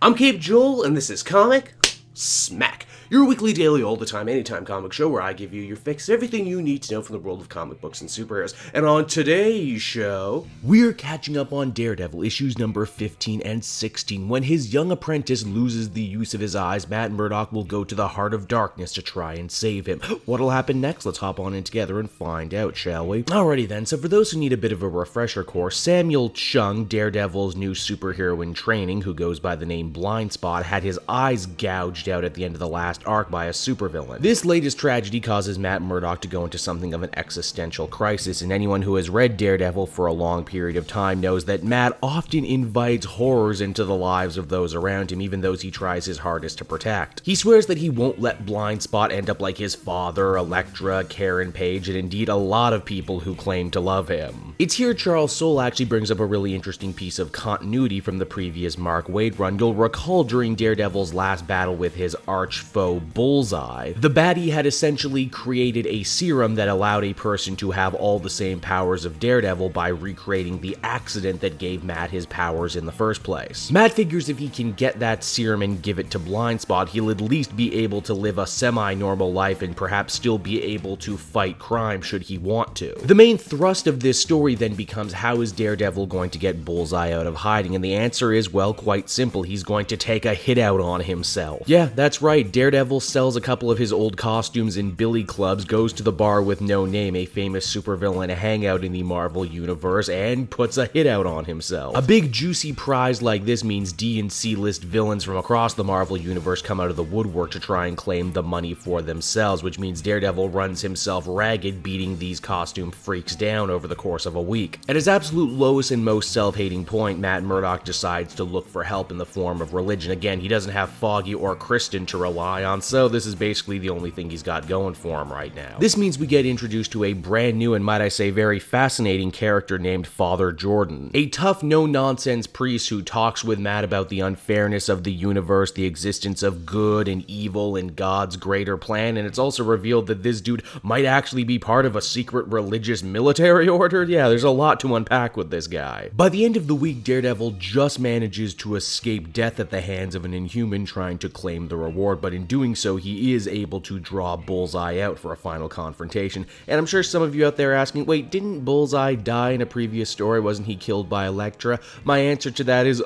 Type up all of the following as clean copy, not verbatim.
I'm Cape Joel, and this is Comic Smack, your weekly, daily, all the time, anytime comic show where I give you your fix, everything you need to know from the world of comic books and superheroes. And on today's show, we're catching up on Daredevil issues number 15 and 16. When his young apprentice loses the use of his eyes, Matt Murdock will go to the heart of darkness to try and save him. What'll happen next? Let's hop on in together and find out, shall we? Alrighty then, so for those who need a bit of a refresher course, Samuel Chung, Daredevil's new superhero in training, who goes by the name Blindspot, had his eyes gouged out at the end of the last arc by a supervillain. This latest tragedy causes Matt Murdock to go into something of an existential crisis, and anyone who has read Daredevil for a long period of time knows that Matt often invites horrors into the lives of those around him, even those he tries his hardest to protect. He swears that he won't let Blindspot end up like his father, Elektra, Karen Page, and indeed a lot of people who claim to love him. It's here Charles Soule actually brings up a really interesting piece of continuity from the previous Mark Waid run. You'll recall during Daredevil's last battle with his arch foe Bullseye, the baddie had essentially created a serum that allowed a person to have all the same powers of Daredevil by recreating the accident that gave Matt his powers in the first place. Matt figures if he can get that serum and give it to Blindspot, he'll at least be able to live a semi-normal life and perhaps still be able to fight crime should he want to. The main thrust of this story then becomes, how is Daredevil going to get Bullseye out of hiding? And the answer is, well, quite simple. He's going to take a hit out on himself. Yeah, that's right. Daredevil sells a couple of his old costumes in billy clubs, goes to the bar with No Name, a famous supervillain hangout in the Marvel universe, and puts a hit out on himself. A big juicy prize like this means D and C list villains from across the Marvel universe come out of the woodwork to try and claim the money for themselves, which means Daredevil runs himself ragged, beating these costume freaks down over the course of a week. At his absolute lowest and most self-hating point, Matt Murdock decides to look for help in the form of religion. Again, he doesn't have Foggy or Kristen to rely on, so this is basically the only thing he's got going for him right now. This means we get introduced to a brand new and, might I say, very fascinating character named Father Jordan, a tough, no-nonsense priest who talks with Matt about the unfairness of the universe, the existence of good and evil, and God's greater plan, and it's also revealed that this dude might actually be part of a secret religious military order. Yeah, there's a lot to unpack with this guy. By the end of the week, Daredevil just manages to escape death at the hands of an Inhuman trying to claim the reward, but in doing so, he is able to draw Bullseye out for a final confrontation. And I'm sure some of you out there asking, wait, didn't Bullseye die in a previous story? Wasn't he killed by Elektra? My answer to that is,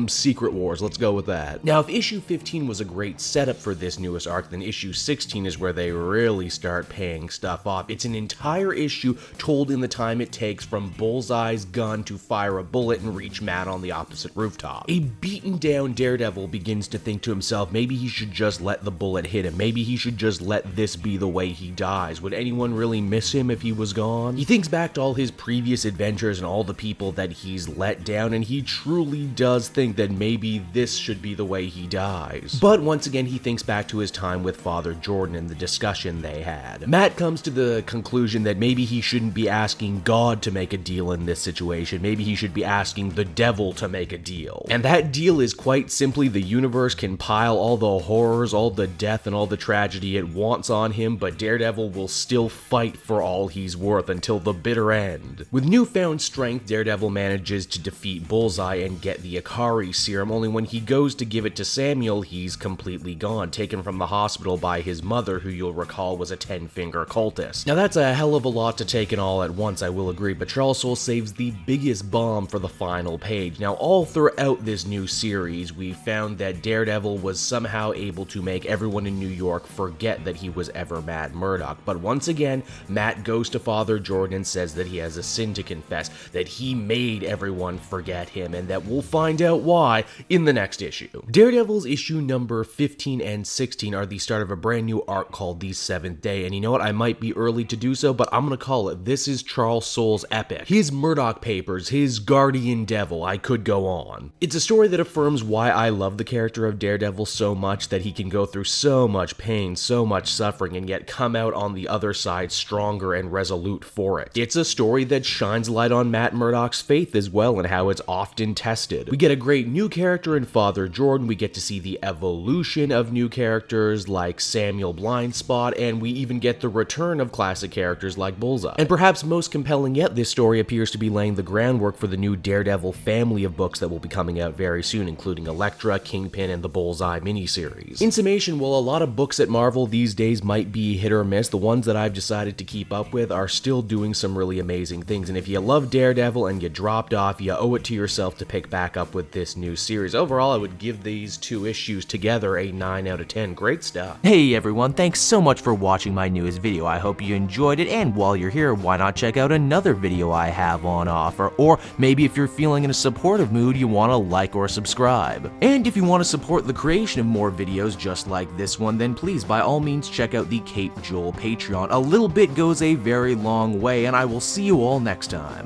Secret Wars. Let's go with that. Now, if issue 15 was a great setup for this newest arc, then issue 16 is where they really start paying stuff off. It's an entire issue told in the time it takes from Bullseye's gun to fire a bullet and reach Matt on the opposite rooftop. A beaten down Daredevil begins to think to himself, maybe he should just let the bullet hit him. Maybe he should just let this be the way he dies. Would anyone really miss him if he was gone? He thinks back to all his previous adventures and all the people that he's let down, and he truly does think that maybe this should be the way he dies. But once again, he thinks back to his time with Father Jordan and the discussion they had. Matt comes to the conclusion that maybe he shouldn't be asking God to make a deal in this situation. Maybe he should be asking the devil to make a deal. And that deal is quite simply the universe can pile all the horrors, all the death, and all the tragedy it wants on him, but Daredevil will still fight for all he's worth until the bitter end. With newfound strength, Daredevil manages to defeat Bullseye and get the Ikari serum, only when he goes to give it to Samuel, he's completely gone, taken from the hospital by his mother, who you'll recall was a 10-finger cultist. Now that's a hell of a lot to take in all at once, I will agree, but Charles Soule saves the biggest bomb for the final page. Now all throughout this new series, we found that Daredevil was somehow able to make everyone in New York forget that he was ever Matt Murdock. But once again, Matt goes to Father Jordan and says that he has a sin to confess, that he made everyone forget him, and that we'll find out why in the next issue. Daredevil's issue number 15 and 16 are the start of a brand new arc called The Seventh Day, and you know what, I might be early to do so, but I'm gonna call it. This is Charles Soule's epic. His Murdock Papers, his Guardian Devil, I could go on. It's a story that affirms why I love the character of Daredevil so much, that he can go go through so much pain, so much suffering, and yet come out on the other side stronger and resolute for it. It's a story that shines light on Matt Murdock's faith as well and how it's often tested. We get a great new character in Father Jordan, we get to see the evolution of new characters like Samuel Blindspot, and we even get the return of classic characters like Bullseye. And perhaps most compelling yet, this story appears to be laying the groundwork for the new Daredevil family of books that will be coming out very soon, including Elektra, Kingpin, and the Bullseye miniseries. In summation, while a lot of books at Marvel these days might be hit or miss, the ones that I've decided to keep up with are still doing some really amazing things, and if you love Daredevil and you dropped off, you owe it to yourself to pick back up with this new series. Overall, I would give these 2 issues together a 9 out of 10. Great stuff. Hey everyone, thanks so much for watching my newest video. I hope you enjoyed it, and while you're here, why not check out another video I have on offer, or maybe if you're feeling in a supportive mood, you want to like or subscribe. And if you want to support the creation of more videos just like this one, then please by all means check out the Cape Joel Patreon. A little bit goes a very long way, and I will see you all next time.